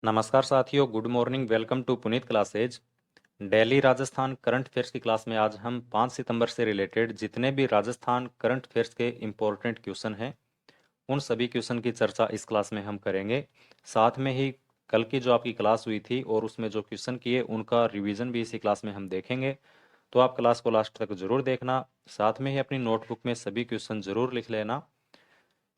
नमस्कार साथियों, good morning. Welcome to Puneet classes. Delhi Rajasthan current affairs की क्लास में आज हम 5 सितंबर से रिलेटेड जितने भी राजस्थान करंट अफेयर्स के इम्पोर्टेंट क्वेश्चन हैं उन सभी क्वेश्चन की चर्चा इस क्लास में हम करेंगे। साथ में ही कल की जो आपकी क्लास हुई थी और उसमें जो क्वेश्चन किए उनका रिवीजन भी इसी क्लास में हम देखेंगे। तो आप क्लास को लास्ट तक जरूर देखना। साथ में ही अपनी नोटबुक में सभी क्वेश्चन जरूर लिख लेना।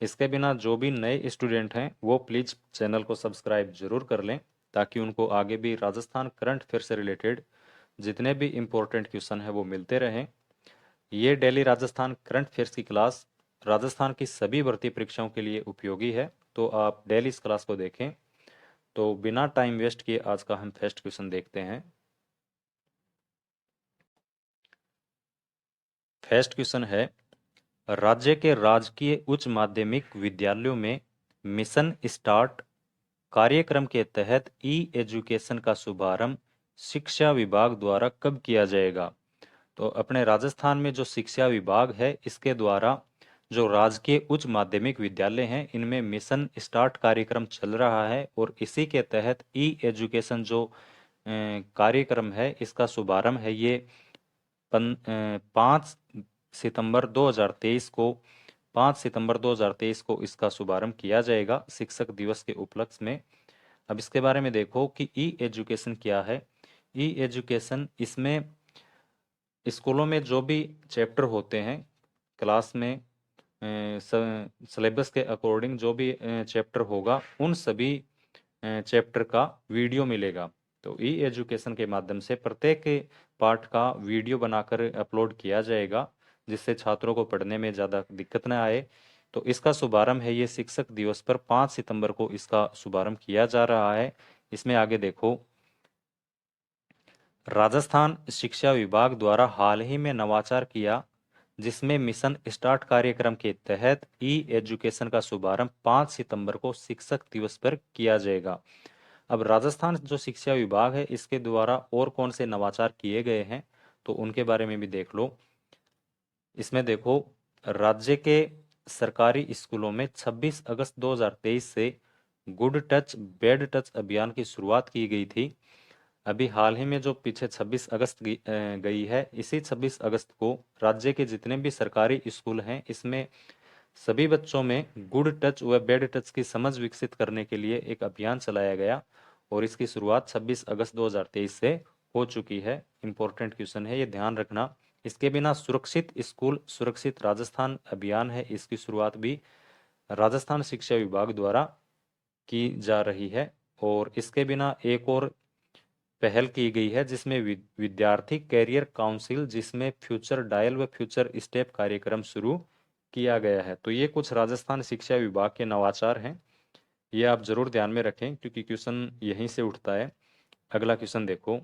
इसके बिना जो भी नए स्टूडेंट हैं वो प्लीज़ चैनल को सब्सक्राइब जरूर कर लें ताकि उनको आगे भी राजस्थान करंट अफेयर से रिलेटेड जितने भी इम्पोर्टेंट क्वेश्चन हैं वो मिलते रहें। ये डेली राजस्थान करंट अफेयर्स की क्लास राजस्थान की सभी भर्ती परीक्षाओं के लिए उपयोगी है, तो आप डेली इस क्लास को देखें। तो बिना टाइम वेस्ट किए आज का हम फर्स्ट क्वेश्चन देखते हैं। फर्स्ट क्वेश्चन है, राज्य के राजकीय उच्च माध्यमिक विद्यालयों में मिशन स्टार्ट कार्यक्रम के तहत ई एजुकेशन का शुभारंभ शिक्षा विभाग द्वारा कब किया जाएगा? तो अपने राजस्थान में जो शिक्षा विभाग है इसके द्वारा जो राजकीय उच्च माध्यमिक विद्यालय हैं इनमें मिशन स्टार्ट कार्यक्रम चल रहा है और इसी के तहत ई एजुकेशन जो कार्यक्रम है इसका शुभारंभ है ये 5 सितंबर 2023 को 5 सितंबर 2023 को इसका शुभारंभ किया जाएगा शिक्षक दिवस के उपलक्ष्य में। अब इसके बारे में देखो कि ई एजुकेशन क्या है। ई एजुकेशन इसमें स्कूलों में जो भी चैप्टर होते हैं क्लास में सिलेबस के अकॉर्डिंग जो भी चैप्टर होगा उन सभी चैप्टर का वीडियो मिलेगा। तो ई एजुकेशन के माध्यम से प्रत्येक पार्ट का वीडियो बनाकर अपलोड किया जाएगा जिससे छात्रों को पढ़ने में ज़्यादा दिक्कत न आए। तो इसका शुभारंभ है ये शिक्षक दिवस पर 5 सितंबर को इसका शुभारंभ किया जा रहा है। इसमें आगे देखो, राजस्थान शिक्षा विभाग द्वारा हाल ही में नवाचार किया जिसमें मिशन स्टार्ट कार्यक्रम के तहत ई एजुकेशन का शुभारंभ 5 सितंबर को शिक्षक दिवस पर किया जाएगा। अब राजस्थान जो शिक्षा विभाग है इसके द्वारा और कौन से नवाचार किए गए हैं तो उनके बारे में भी देख लो। इसमें देखो, राज्य के सरकारी स्कूलों में 26 अगस्त 2023 से गुड टच बैड टच अभियान की शुरुआत की गई थी। अभी हाल ही में जो पीछे 26 अगस्त गई है, इसी 26 अगस्त को राज्य के जितने भी सरकारी स्कूल हैं इसमें सभी बच्चों में गुड टच व बैड टच की समझ विकसित करने के लिए एक अभियान चलाया गया और इसकी शुरुआत 26 अगस्त 2023 से हो चुकी है। इंपॉर्टेंट क्वेश्चन है, ये ध्यान रखना। इसके बिना सुरक्षित स्कूल सुरक्षित राजस्थान अभियान है, इसकी शुरुआत भी राजस्थान शिक्षा विभाग द्वारा की जा रही है। और इसके बिना एक और पहल की गई है जिसमें विद्यार्थी कैरियर काउंसिल जिसमें फ्यूचर डायल व फ्यूचर स्टेप कार्यक्रम शुरू किया गया है। तो ये कुछ राजस्थान शिक्षा विभाग के नवाचार हैं, ये आप जरूर ध्यान में रखें क्योंकि क्वेश्चन यहीं से उठता है। अगला क्वेश्चन देखो,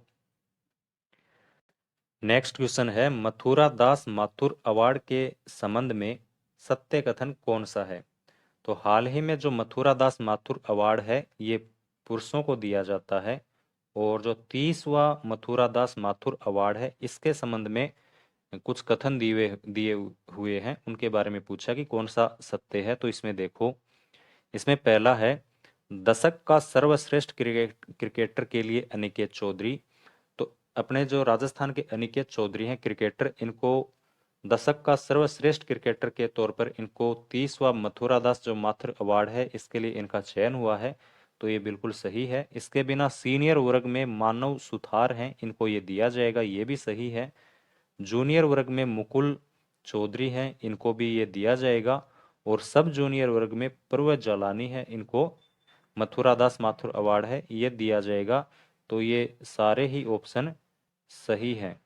नेक्स्ट क्वेश्चन है, मथुरा दास माथुर अवार्ड के संबंध में सत्य कथन कौन सा है? तो हाल ही में जो मथुरा दास माथुर अवार्ड है ये पुरुषों को दिया जाता है और जो 30वां मथुरा दास माथुर अवार्ड है इसके संबंध में कुछ कथन दिए दिए हुए हैं, उनके बारे में पूछा कि कौन सा सत्य है। तो इसमें देखो, इसमें पहला है, दशक का सर्वश्रेष्ठ क्रिकेटर के लिए अनिकेत चौधरी। तो अपने जो राजस्थान के अनिकेत चौधरी हैं क्रिकेटर, इनको दशक का सर्वश्रेष्ठ क्रिकेटर के तौर पर इनको 30वां मथुरा दास जो माथुर अवार्ड है इसके लिए इनका चयन हुआ है। तो ये बिल्कुल सही है। इसके बिना सीनियर वर्ग में मानव सुथार हैं, इनको ये दिया जाएगा, ये भी सही है। जूनियर वर्ग में मुकुल चौधरी हैं, इनको भी ये दिया जाएगा। और सब जूनियर वर्ग में पर्वत जालानी है, इनको मथुरा दास माथुर अवार्ड है ये दिया जाएगा। तो ये सारे ही ऑप्शन सही हैं।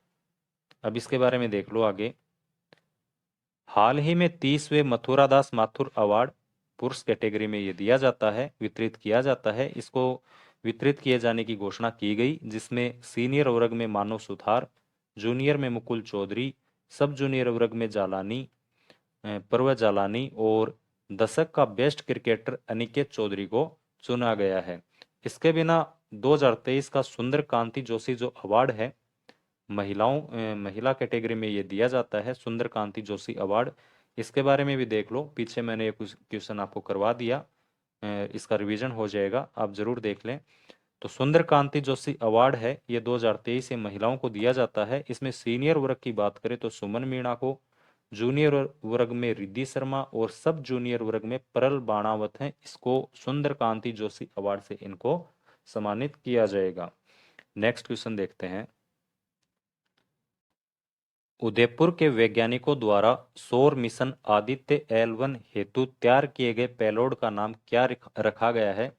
अब इसके बारे में देख लो आगे, हाल ही में 30वें मथुरा दास माथुर अवार्ड पुरुष कैटेगरी में ये दिया जाता है, वितरित किया जाता है। इसको वितरित किए जाने की घोषणा की गई जिसमें सीनियर वर्ग में मानव सुथार, जूनियर में मुकुल चौधरी, सब जूनियर वर्ग में जालानी पर्वत जालानी और दशक का बेस्ट क्रिकेटर अनिकेत चौधरी को चुना गया है। इसके बिना 2023 का सुंदर कांति जोशी जो अवार्ड है महिला कैटेगरी में ये दिया जाता है, सुंदर कांति जोशी अवार्ड। इसके बारे में भी देख लो, पीछे मैंने ये कुछ क्वेश्चन आपको करवा दिया। इसका रिवीजन हो जाएगा, आप जरूर देख लें। तो सुंदर कांति जोशी अवार्ड है, ये 2023 से महिलाओं को दिया जाता है। इसमें सीनियर वर्ग की बात करें तो सुमन मीणा को, जूनियर वर्ग में रिद्धि शर्मा और सब जूनियर वर्ग में परल बाणावत हैं। इसको सुंदर कांति जोशी अवार्ड से इनको सम्मानित किया जाएगा। नेक्स्ट क्वेश्चन देखते हैं। उदयपुर के वैज्ञानिकों द्वारा सौर मिशन आदित्य L1 हेतु तैयार किए गए पेलोड का नाम क्या रखा गया है?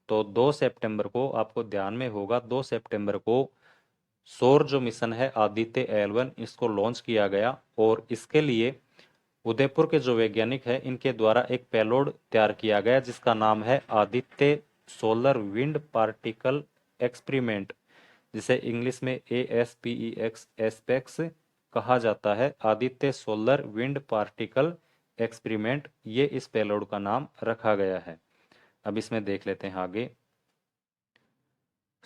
तो 2 सितंबर को, आपको ध्यान में होगा, 2 सितंबर को सौर जो मिशन है आदित्य L1 इसको लॉन्च किया गया और इसके लिए उदयपुर के जो वैज्ञानिक है इनके द्वारा एक पेलोड तैयार किया गया जिसका नाम है Aditya solar wind particle experiment, जिसे इंग्लिश में ASPEX एस्पेक्स कहा जाता है। Aditya solar wind particle experiment, ये इस पेलोड का नाम रखा गया है। अब इसमें देख लेते हैं आगे।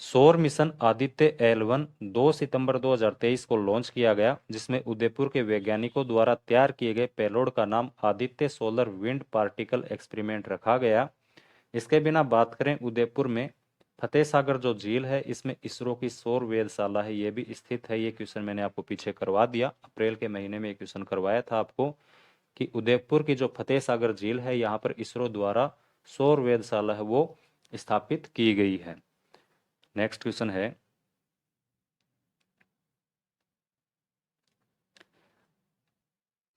सौर मिशन आदित्य L1 2 सितंबर 2023 को लॉन्च किया गया, जिसमें उदयपुर के वैज्ञानिकों द्वारा तैयार किए गए पेलोड का नाम Aditya solar wind particle experiment रखा गया। इसके बिना बात करें, उदयपुर में फतेह सागर जो झील है इसमें इसरो की सौर वेधशाला है, ये भी स्थित है। ये क्वेश्चन मैंने आपको पीछे करवा दिया, अप्रैल के महीने में क्वेश्चन करवाया था आपको कि उदयपुर की जो फतेह सागर झील है यहाँ पर इसरो द्वारा सौर वेधशाला है वो स्थापित की गई है। नेक्स्ट क्वेश्चन है,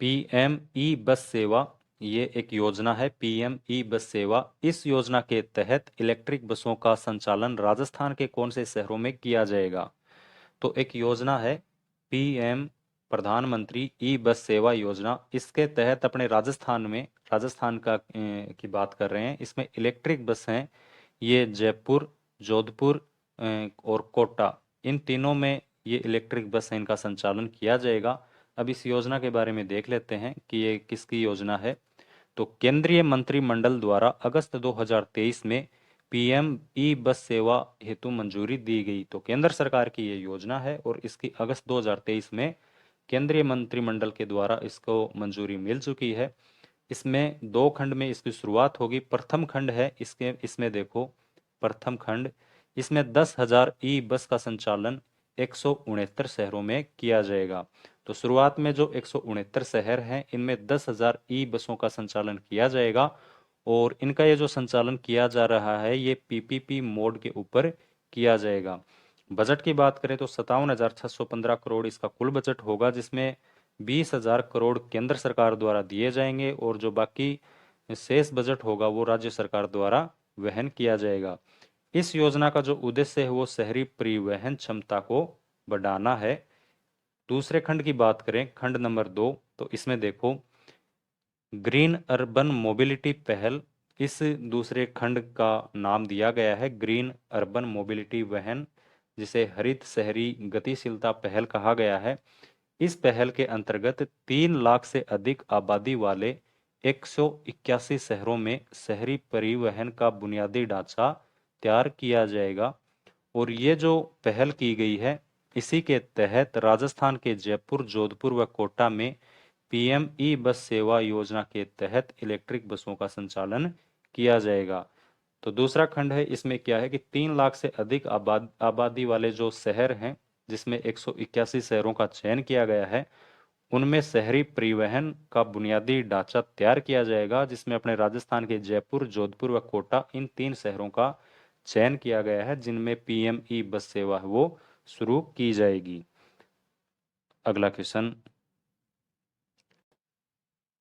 पीएम ई बस सेवा, ये एक योजना है पीएम ई बस सेवा। इस योजना के तहत इलेक्ट्रिक बसों का संचालन राजस्थान के कौन से शहरों में किया जाएगा? तो एक योजना है पीएम प्रधानमंत्री ई बस सेवा योजना, इसके तहत अपने राजस्थान में, राजस्थान का की बात कर रहे हैं, इसमें इलेक्ट्रिक बस हैं ये जयपुर, जोधपुर और कोटा, इन तीनों में ये इलेक्ट्रिक बस है, इनका संचालन किया जाएगा। अब इस योजना के बारे में देख लेते हैं कि ये किसकी योजना है। तो केंद्रीय मंत्रिमंडल द्वारा अगस्त 2023 में पीएम ई बस सेवा हेतु मंजूरी दी गई। तो केंद्र सरकार की ये योजना है और इसकी अगस्त 2023 में केंद्रीय मंत्रिमंडल के द्वारा इसको मंजूरी मिल चुकी है। इसमें 2 खंड में इसकी शुरुआत होगी। प्रथम खंड है इसमें देखो, प्रथम खंड इसमें 10,000 ई बस का संचालन 169 शहरों में किया जाएगा। तो शुरुआत में जो 169 शहर हैं इनमें 10,000 ई बसों का संचालन किया जाएगा और इनका ये जो संचालन किया जा रहा है ये पीपीपी मोड के ऊपर किया जाएगा। बजट की बात करें तो 57,615 करोड़ इसका कुल बजट होगा, जिसमें 20,000 करोड़ केंद्र सरकार द्वारा दिए जाएंगे और जो बाकी शेष बजट होगा वो राज्य सरकार द्वारा वहन किया जाएगा। इस योजना का जो उद्देश्य है वो शहरी परिवहन क्षमता को बढ़ाना है। दूसरे खंड की बात करें, खंड नंबर 2, तो इसमें देखो ग्रीन अर्बन मोबिलिटी पहल, इस दूसरे खंड का नाम दिया गया है ग्रीन अर्बन मोबिलिटी वहन, जिसे हरित शहरी गतिशीलता पहल कहा गया है। इस पहल के अंतर्गत 3 लाख से अधिक आबादी वाले 181 शहरों में शहरी परिवहन का बुनियादी ढांचा तैयार किया जाएगा और ये जो पहल की गई है इसी के तहत राजस्थान के जयपुर, जोधपुर व कोटा में पीएम ई बस सेवा योजना के तहत इलेक्ट्रिक बसों का संचालन किया जाएगा। तो दूसरा खंड है, इसमें क्या है कि 3 लाख से अधिक आबादी वाले जो शहर हैं जिसमें 181 शहरों का चयन किया गया है उनमें शहरी परिवहन का बुनियादी ढांचा तैयार किया जाएगा, जिसमें अपने राजस्थान के जयपुर, जोधपुर व कोटा, इन 3 शहरों का चयन किया गया है जिनमें पीएम ई बस सेवा है वो शुरू की जाएगी। अगला क्वेश्चन,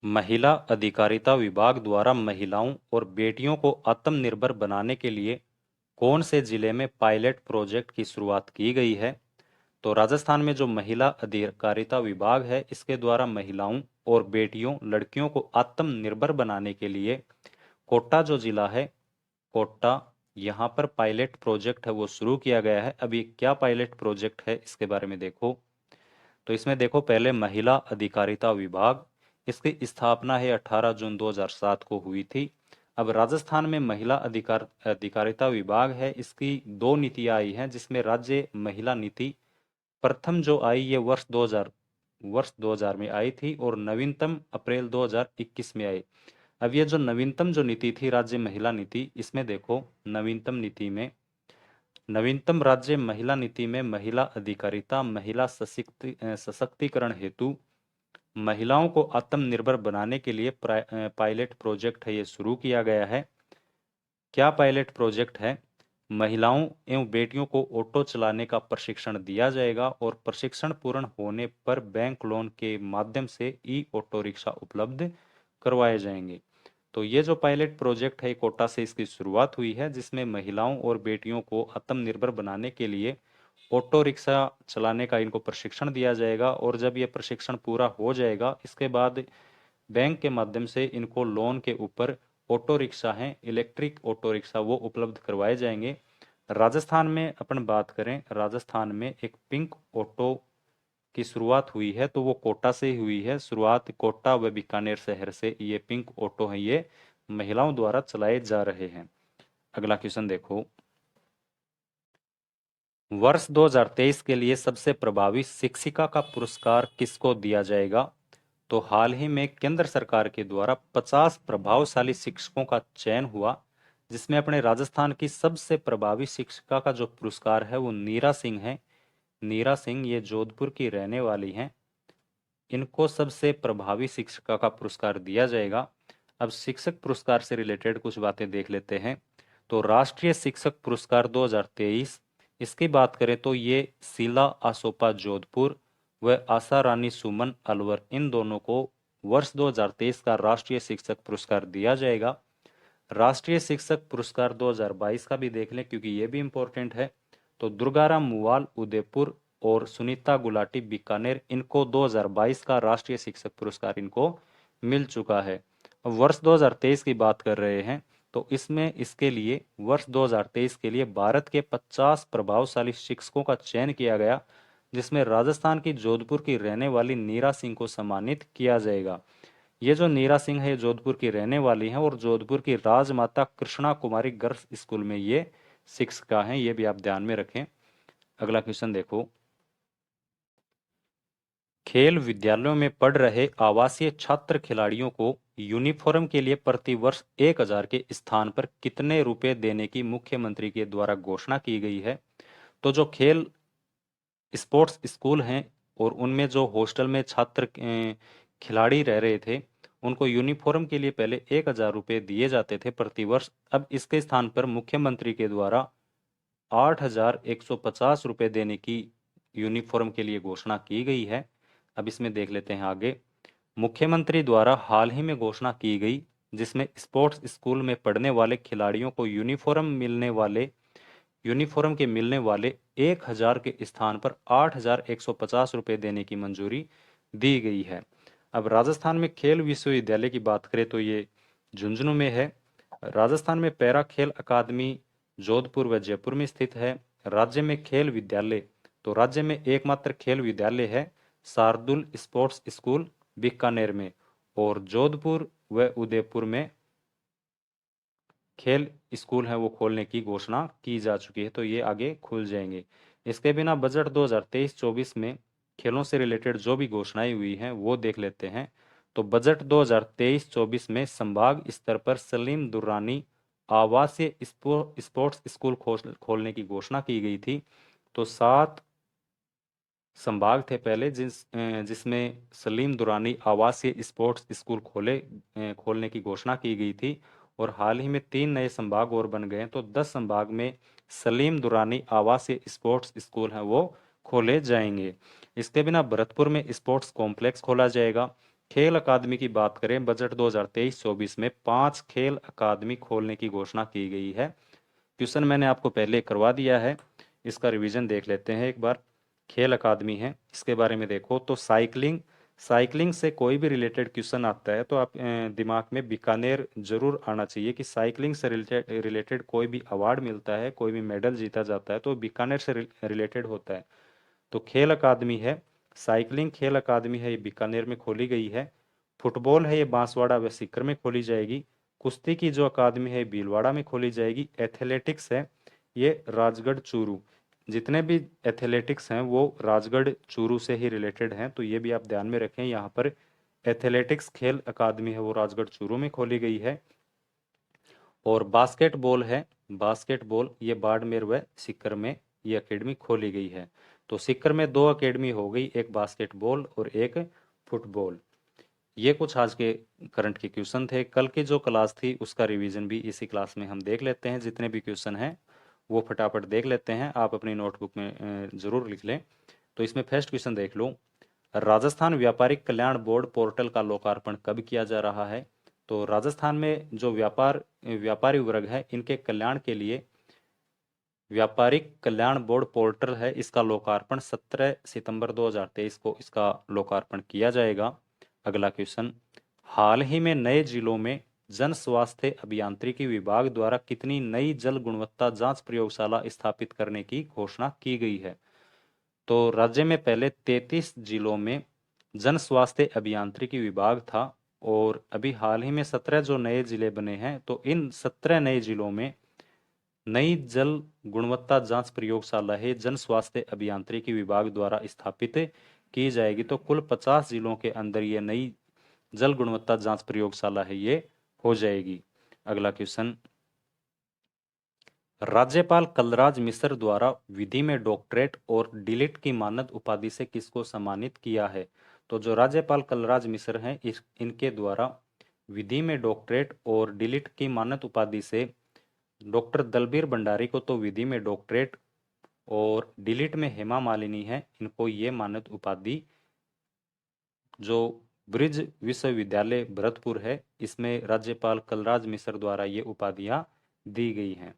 महिला अधिकारिता विभाग द्वारा महिलाओं और बेटियों को आत्मनिर्भर बनाने के लिए कौन से जिले में पायलट प्रोजेक्ट की शुरुआत की गई है? तो राजस्थान में जो महिला अधिकारिता विभाग है इसके द्वारा महिलाओं और बेटियों, लड़कियों को आत्मनिर्भर बनाने के लिए कोटा जो जिला है, कोटा, यहाँ पर पायलट प्रोजेक्ट है वो शुरू किया गया है। अब ये क्या पायलट प्रोजेक्ट है इसके बारे में देखो। तो इसमें देखो, पहले महिला अधिकारिता विभाग, इसकी स्थापना है 18 जून 2007 को हुई थी। अब राजस्थान में महिला अधिकारिता विभाग है, इसकी 2 नीतियां आई हैं जिसमें राज्य महिला नीति प्रथम जो आई ये वर्ष 2000 में आई थी और नवीनतम अप्रैल 2021 में आई। अब ये जो नवीनतम जो नीति थी राज्य महिला नीति, इसमें देखो नवीनतम राज्य महिला नीति में महिला अधिकारिता, महिला सशक्तिकरण हेतु महिलाओं को आत्मनिर्भर बनाने के लिए पायलट प्रोजेक्ट है ये शुरू किया गया है। क्या पायलट प्रोजेक्ट है? महिलाओं एवं बेटियों को ऑटो चलाने का प्रशिक्षण दिया जाएगा और प्रशिक्षण पूर्ण होने पर बैंक लोन के माध्यम से ई ऑटो रिक्शा उपलब्ध करवाए जाएंगे। तो ये जो पायलट प्रोजेक्ट है कोटा से इसकी शुरुआत हुई है, जिसमें महिलाओं और बेटियों को आत्मनिर्भर बनाने के लिए ऑटो रिक्शा चलाने का इनको प्रशिक्षण दिया जाएगा। और जब ये प्रशिक्षण पूरा हो जाएगा, इसके बाद बैंक के माध्यम से इनको लोन के ऊपर ऑटो रिक्शा हैं, इलेक्ट्रिक ऑटो रिक्शा, वो उपलब्ध करवाए जाएंगे। राजस्थान में अपन बात करें, राजस्थान में एक पिंक ऑटो की शुरुआत हुई है, तो वो कोटा से ही हुई है। शुरुआत कोटा व बीकानेर शहर से ये पिंक ऑटो है ये महिलाओं द्वारा चलाए जा रहे हैं। अगला क्वेश्चन देखो, वर्ष 2023 के लिए सबसे प्रभावी शिक्षिका का पुरस्कार किसको दिया जाएगा? तो हाल ही में केंद्र सरकार के द्वारा 50 प्रभावशाली शिक्षकों का चयन हुआ, जिसमें अपने राजस्थान की सबसे प्रभावी शिक्षिका का जो पुरस्कार है वो नीरा सिंह है। नीरा सिंह ये जोधपुर की रहने वाली हैं। इनको सबसे प्रभावी शिक्षिका का पुरस्कार दिया जाएगा। अब शिक्षक पुरस्कार से रिलेटेड कुछ बातें देख लेते हैं। तो राष्ट्रीय शिक्षक पुरस्कार 2023, इसकी बात करें तो ये शीला आसोपा जोधपुर व आशा रानी सुमन अलवर, इन दोनों को वर्ष 2023 का राष्ट्रीय शिक्षक पुरस्कार दिया जाएगा। राष्ट्रीय शिक्षक पुरस्कार 2022 का भी देख लें, क्योंकि ये भी इंपॉर्टेंट है। तो दुर्गाराम मुवाल उदयपुर और सुनीता गुलाटी बीकानेर, इनको 2022 का राष्ट्रीय शिक्षक पुरस्कार इनको मिल चुका है। अब वर्ष 2023 की बात कर रहे हैं, तो इसमें इसके लिए वर्ष 2023 के लिए भारत के 50 प्रभावशाली शिक्षकों का चयन किया गया, जिसमें राजस्थान की जोधपुर की रहने वाली नीरा सिंह को सम्मानित किया जाएगा। ये जो नीरा सिंह है, जोधपुर की रहने वाली हैं और जोधपुर की राजमाता कृष्णा कुमारी गर्ल्स स्कूल में ये शिक्षिका हैं, ये भी आप ध्यान में रखें। अगला क्वेश्चन देखो, खेल विद्यालयों में पढ़ रहे आवासीय छात्र खिलाड़ियों को यूनिफॉर्म के लिए प्रतिवर्ष 1000 के स्थान पर कितने रुपए देने की मुख्यमंत्री के द्वारा घोषणा की गई है? तो जो खेल स्पोर्ट्स स्कूल हैं और उनमें जो हॉस्टल में छात्र खिलाड़ी रह रहे थे, उनको यूनिफॉर्म के लिए पहले 1000 रुपये दिए जाते थे प्रतिवर्ष। अब इसके स्थान पर मुख्यमंत्री के द्वारा 8150 रुपये देने की यूनिफॉर्म के लिए घोषणा की गई है। अब इसमें देख लेते हैं आगे, मुख्यमंत्री द्वारा हाल ही में घोषणा की गई, जिसमें स्पोर्ट्स स्कूल में पढ़ने वाले खिलाड़ियों को यूनिफॉर्म के मिलने वाले 1000 के स्थान पर 8150 रुपये देने की मंजूरी दी गई है। अब राजस्थान में खेल विश्वविद्यालय की बात करें तो ये झुंझुनू में है। राजस्थान में पैरा खेल अकादमी जोधपुर व जयपुर में स्थित है। राज्य में खेल विद्यालय, तो राज्य में एकमात्र खेल विद्यालय है शार्दुल स्पोर्ट्स स्कूल बीकानेर में, और जोधपुर व उदयपुर में खेल स्कूल है वो खोलने की घोषणा की जा चुकी है, तो ये आगे खुल जाएंगे। इसके बिना बजट 2023-24 में खेलों से रिलेटेड जो भी घोषणाएं हुई हैं वो देख लेते हैं। तो बजट 2023-24 में संभाग स्तर पर सलीम दुर्रानी आवासीय स्पोर्ट्स स्कूल खोलने की घोषणा की गई थी। तो 7 संभाग थे पहले, जिसमें सलीम दुरानी आवासीय स्पोर्ट्स स्कूल खोलने की घोषणा की गई थी, और हाल ही में 3 नए संभाग और बन गए हैं। तो 10 संभाग में सलीम दुरानी आवासीय स्पोर्ट्स स्कूल हैं वो खोले जाएंगे। इसके बिना भरतपुर में स्पोर्ट्स कॉम्प्लेक्स खोला जाएगा। खेल अकादमी की बात करें, बजट 2023-24 में 5 खेल अकादमी खोलने की घोषणा की गई है। क्वेश्चन मैंने आपको पहले करवा दिया है, इसका रिवीजन देख लेते हैं एक बार। खेल अकादमी है, इसके बारे में देखो तो साइकिलिंग से कोई भी रिलेटेड क्वेश्चन आता है तो आप दिमाग में बीकानेर जरूर आना चाहिए कि साइकिलिंग से रिलेटेड कोई भी अवार्ड मिलता है, कोई भी मेडल जीता जाता है तो बीकानेर से रिलेटेड होता है। तो खेल अकादमी है, साइकिलिंग खेल अकादमी है, ये बीकानेर में खोली गई है। फुटबॉल है, ये बांसवाड़ा व सीकर में खोली जाएगी। कुश्ती की जो अकादमी है भीलवाड़ा में खोली जाएगी। एथलेटिक्स है, ये राजगढ़ चूरू, जितने भी एथलेटिक्स हैं वो राजगढ़ चूरू से ही रिलेटेड हैं, तो ये भी आप ध्यान में रखें। यहाँ पर एथलेटिक्स खेल अकादमी है वो राजगढ़ चूरू में खोली गई है। और बास्केटबॉल है, बास्केटबॉल ये बाड़मेर व सीकर में ये अकेडमी खोली गई है। तो सीकर में 2 अकेडमी हो गई, एक बास्केटबॉल और एक फुटबॉल। ये कुछ आज के करंट के क्वेश्चन थे। कल की जो क्लास थी उसका रिवीजन भी इसी क्लास में हम देख लेते हैं। जितने भी क्वेश्चन हैं वो फटाफट देख लेते हैं, आप अपनी नोटबुक में जरूर लिख लें। तो इसमें फर्स्ट क्वेश्चन देख लो, राजस्थान व्यापारिक कल्याण बोर्ड पोर्टल का लोकार्पण कब किया जा रहा है? तो राजस्थान में जो व्यापारी वर्ग है इनके कल्याण के लिए व्यापारिक कल्याण बोर्ड पोर्टल है, इसका लोकार्पण 17 सितंबर 2023 को इसका लोकार्पण किया जाएगा। अगला क्वेश्चन, हाल ही में नए जिलों में जन स्वास्थ्य अभियांत्रिकी विभाग द्वारा कितनी नई जल गुणवत्ता जांच प्रयोगशाला स्थापित करने की घोषणा की गई है? तो राज्य में पहले 33 जिलों में जन स्वास्थ्य अभियांत्रिकी विभाग था और अभी हाल ही में 17 जो नए जिले बने हैं, तो इन 17 नए जिलों में नई जल गुणवत्ता जांच प्रयोगशाला है जन स्वास्थ्य अभियांत्रिकी विभाग द्वारा स्थापित की जाएगी। तो कुल 50 जिलों के अंदर ये नई जल गुणवत्ता जांच प्रयोगशाला है ये हो जाएगी। अगला क्वेश्चन, राज्यपाल कलराज मिश्र द्वारा विधि में डॉक्टरेट और डीलिट की मानद उपाधि से किसको सम्मानित किया है? तो जो राज्यपाल कलराज मिश्र हैं इनके द्वारा विधि में डॉक्टरेट और डीलिट की मानद उपाधि से डॉक्टर दलबीर भंडारी को तो विधि में डॉक्टरेट और डीलिट में हेमा मालिनी है, इनको ये मानद उपाधि जो ब्रिज विश्वविद्यालय भरतपुर है इसमें राज्यपाल कलराज मिश्र द्वारा ये उपाधियां दी गई हैं।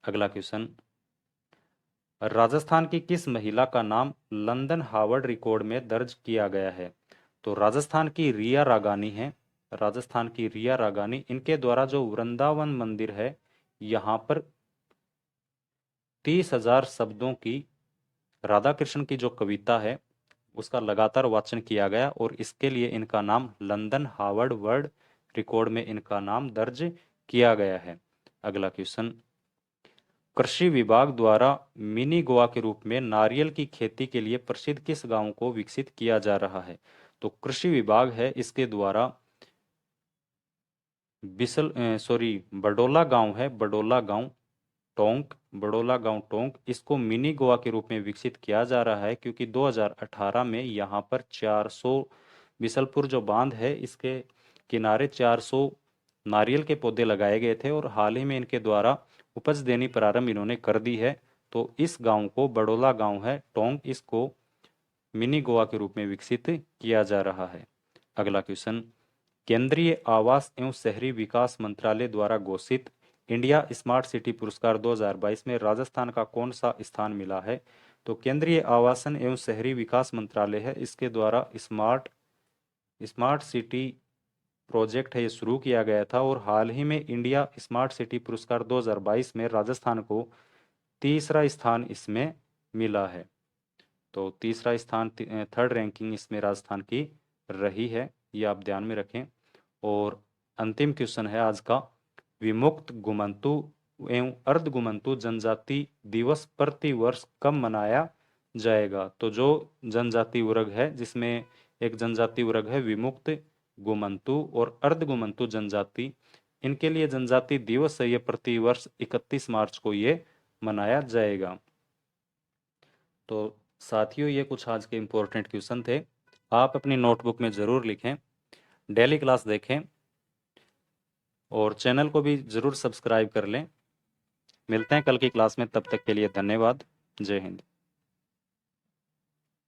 अगला क्वेश्चन, राजस्थान की किस महिला का नाम लंदन हार्वर्ड रिकॉर्ड में दर्ज किया गया है? तो राजस्थान की रिया रागानी है, राजस्थान की रिया रागानी, इनके द्वारा जो वृंदावन मंदिर है यहाँ पर 30,000 शब्दों की राधा कृष्ण की जो कविता है उसका लगातार वाचन किया गया और इसके लिए इनका नाम लंदन हार्वर्ड वर्ल्ड रिकॉर्ड में इनका नाम दर्ज किया गया है। अगला क्वेश्चन, कृषि विभाग द्वारा मिनी गोवा के रूप में नारियल की खेती के लिए प्रसिद्ध किस गांव को विकसित किया जा रहा है? तो कृषि विभाग है इसके द्वारा बडोला गांव है, बडोला गांव टोंक, बडोला गांव टोंक, इसको मिनी गोवा के रूप में विकसित किया जा रहा है क्योंकि 2018 में यहाँ पर 400 बिसलपुर जो बांध है इसके किनारे 400 नारियल के पौधे लगाए गए थे और हाल ही में इनके द्वारा उपज देनी प्रारंभ इन्होंने कर दी है। तो इस गांव को बडोला गांव है टोंक, इसको मिनी गोवा के रूप में विकसित किया जा रहा है। अगला क्वेश्चन, केंद्रीय आवास एवं शहरी विकास मंत्रालय द्वारा घोषित इंडिया स्मार्ट सिटी पुरस्कार 2022 में राजस्थान का कौन सा स्थान मिला है? तो केंद्रीय आवासन एवं शहरी विकास मंत्रालय है इसके द्वारा स्मार्ट सिटी प्रोजेक्ट है ये शुरू किया गया था और हाल ही में इंडिया स्मार्ट सिटी पुरस्कार 2022 में राजस्थान को तीसरा स्थान इसमें मिला है। तो तीसरा स्थान, थर्ड रैंकिंग इसमें राजस्थान की रही है, ये आप ध्यान में रखें। और अंतिम क्वेश्चन है आज का, विमुक्त घुमंतु एवं अर्ध घुमंतु जनजाति दिवस प्रति वर्ष कब मनाया जाएगा? तो जो जनजाति वर्ग है जिसमें एक जनजाति वर्ग है विमुक्त घुमंतु और अर्ध घुमंतु जनजाति, इनके लिए जनजाति दिवस है ये प्रति वर्ष 31 मार्च को ये मनाया जाएगा। तो साथियों ये कुछ आज के इंपॉर्टेंट क्वेश्चन थे, आप अपनी नोटबुक में जरूर लिखें, डेली क्लास देखें और चैनल को भी जरूर सब्सक्राइब कर लें। मिलते हैं कल की क्लास में, तब तक के लिए धन्यवाद। जय हिंद।